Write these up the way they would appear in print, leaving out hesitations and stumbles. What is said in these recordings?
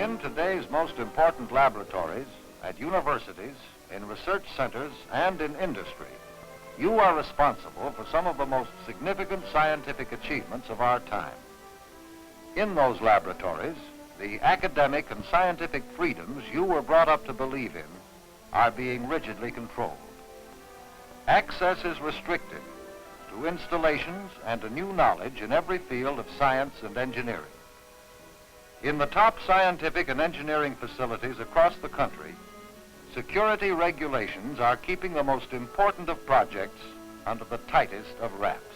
In today's most important laboratories, at universities, in research centers, and in industry, you are responsible for some of the most significant scientific achievements of our time. In those laboratories, the academic and scientific freedoms you were brought up to believe in are being rigidly controlled. Access is restricted to installations and to new knowledge in every field of science and engineering. In the top scientific and engineering facilities across the country, security regulations are keeping the most important of projects under the tightest of wraps.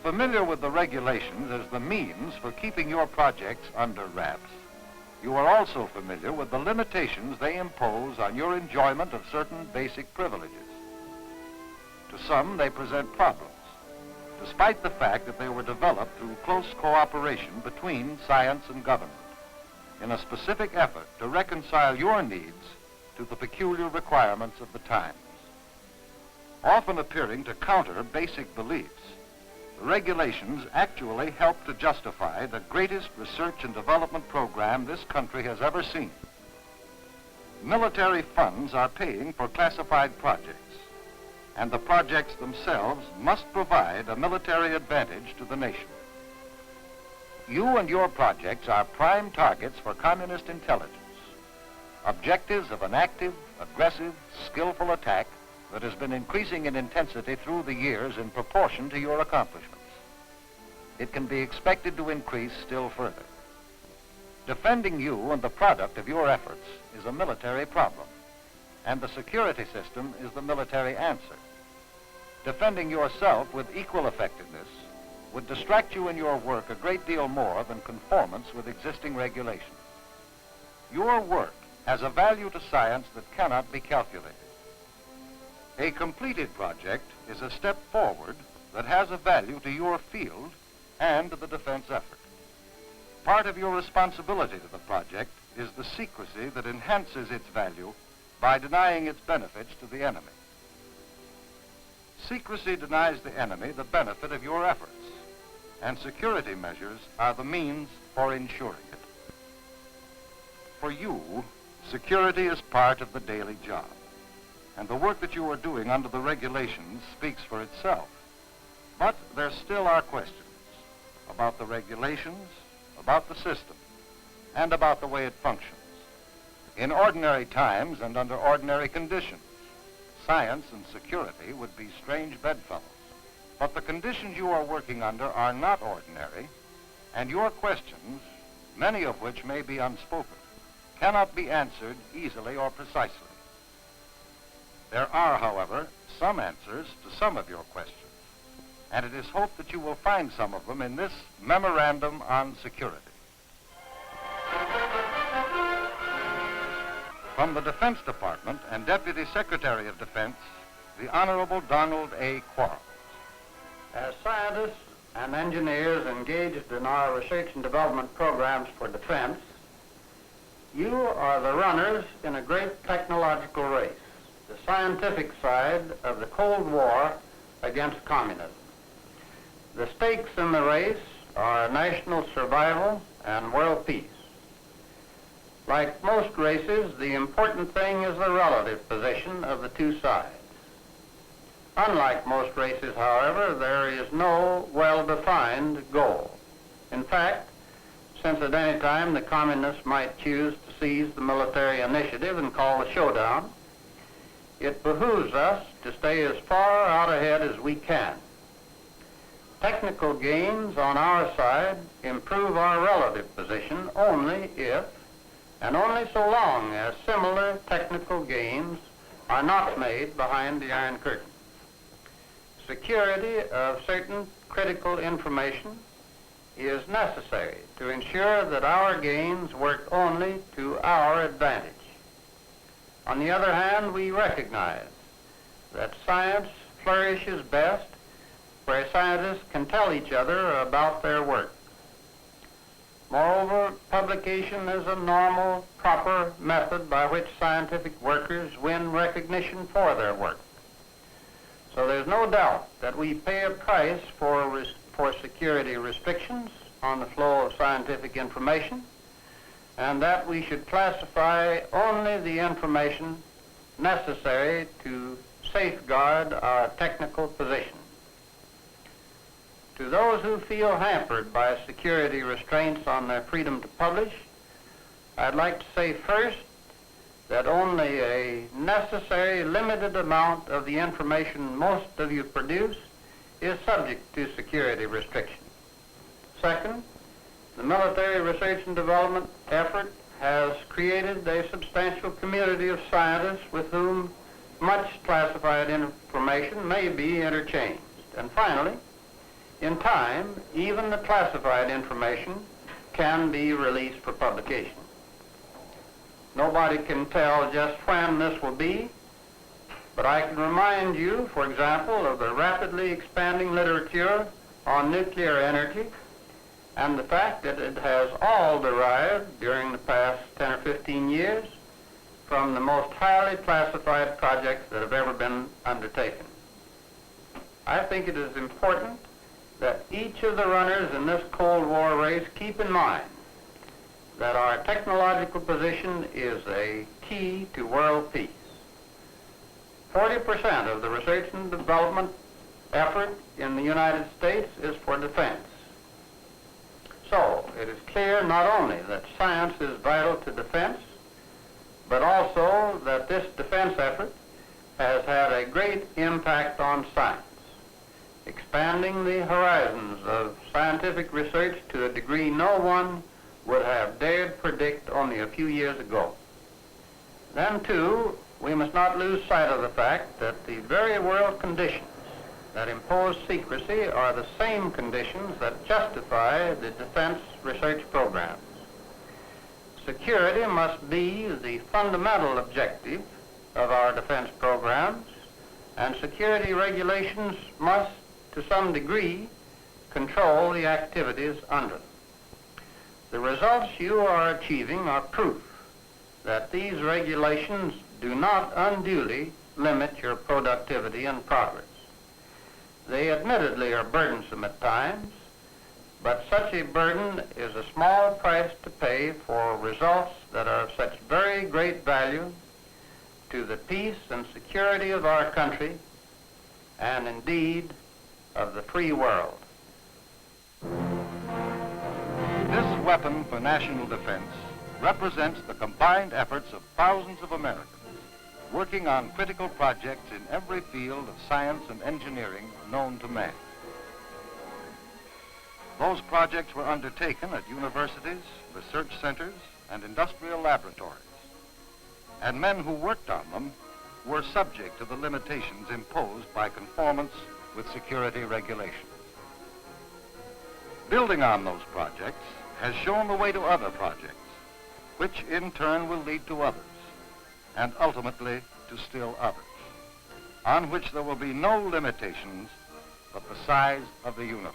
Familiar with the regulations as the means for keeping your projects under wraps, you are also familiar with the limitations they impose on your enjoyment of certain basic privileges. To some, they present problems, despite the fact that they were developed through close cooperation between science and government in a specific effort to reconcile your needs to the peculiar requirements of the times. Often appearing to counter basic beliefs, the regulations actually help to justify the greatest research and development program this country has ever seen. Military funds are paying for classified projects, and the projects themselves must provide a military advantage to the nation. You and your projects are prime targets for communist intelligence, objectives of an active, aggressive, skillful attack that has been increasing in intensity through the years in proportion to your accomplishments. It can be expected to increase still further. Defending you and the product of your efforts is a military problem, and the security system is the military answer. Defending yourself with equal effectiveness would distract you in your work a great deal more than conformance with existing regulations. Your work has a value to science that cannot be calculated. A completed project is a step forward that has a value to your field and to the defense effort. Part of your responsibility to the project is the secrecy that enhances its value by denying its benefits to the enemy. Secrecy denies the enemy the benefit of your efforts, and security measures are the means for ensuring it. For you, security is part of the daily job, and the work that you are doing under the regulations speaks for itself. But there still are questions about the regulations, about the system, and about the way it functions. In ordinary times and under ordinary conditions, science and security would be strange bedfellows. But the conditions you are working under are not ordinary, and your questions, many of which may be unspoken, cannot be answered easily or precisely. There are, however, some answers to some of your questions, and it is hoped that you will find some of them in this Memorandum on Security. From the Defense Department and Deputy Secretary of Defense, the Honorable Donald A. Quarles. As scientists and engineers engaged in our research and development programs for defense, you are the runners in a great technological race, the scientific side of the Cold War against communism. The stakes in the race are national survival and world peace. Like most races, the important thing is the relative position of the two sides. Unlike most races, however, there is no well-defined goal. In fact, since at any time the communists might choose to seize the military initiative and call a showdown, it behooves us to stay as far out ahead as we can. Technical gains on our side improve our relative position only if, and only so long as similar technical gains are not made behind the Iron Curtain. Security of certain critical information is necessary to ensure that our gains work only to our advantage. On the other hand, we recognize that science flourishes best where scientists can tell each other about their work. Moreover, publication is a normal, proper method by which scientific workers win recognition for their work. So there's no doubt that we pay a price for security restrictions on the flow of scientific information, and that we should classify only the information necessary to safeguard our technical position. To those who feel hampered by security restraints on their freedom to publish, I'd like to say first that only a necessary limited amount of the information most of you produce is subject to security restriction. Second, the military research and development effort has created a substantial community of scientists with whom much classified information may be interchanged. And finally, in time, even the classified information can be released for publication. Nobody can tell just when this will be, but I can remind you, for example, of the rapidly expanding literature on nuclear energy and the fact that it has all derived during the past 10 or 15 years from the most highly classified projects that have ever been undertaken. I think it is important that each of the runners in this Cold War race keep in mind that our technological position is a key to world peace. 40% of the research and development effort in the United States is for defense. So it is clear not only that science is vital to defense, but also that this defense effort has had a great impact on science, expanding the horizons of scientific research to a degree no one would have dared predict only a few years ago. Then, too, we must not lose sight of the fact that the very world conditions that impose secrecy are the same conditions that justify the defense research programs. Security must be the fundamental objective of our defense programs, and security regulations must, to some degree, control the activities under them. The results you are achieving are proof that these regulations do not unduly limit your productivity and progress. They admittedly are burdensome at times, but such a burden is a small price to pay for results that are of such very great value to the peace and security of our country, and indeed of the free world. This weapon for national defense represents the combined efforts of thousands of Americans working on critical projects in every field of science and engineering known to man. Those projects were undertaken at universities, research centers, and industrial laboratories, and men who worked on them were subject to the limitations imposed by conformance with security regulations. Building on those projects has shown the way to other projects, which in turn will lead to others, and ultimately to still others, on which there will be no limitations but the size of the universe.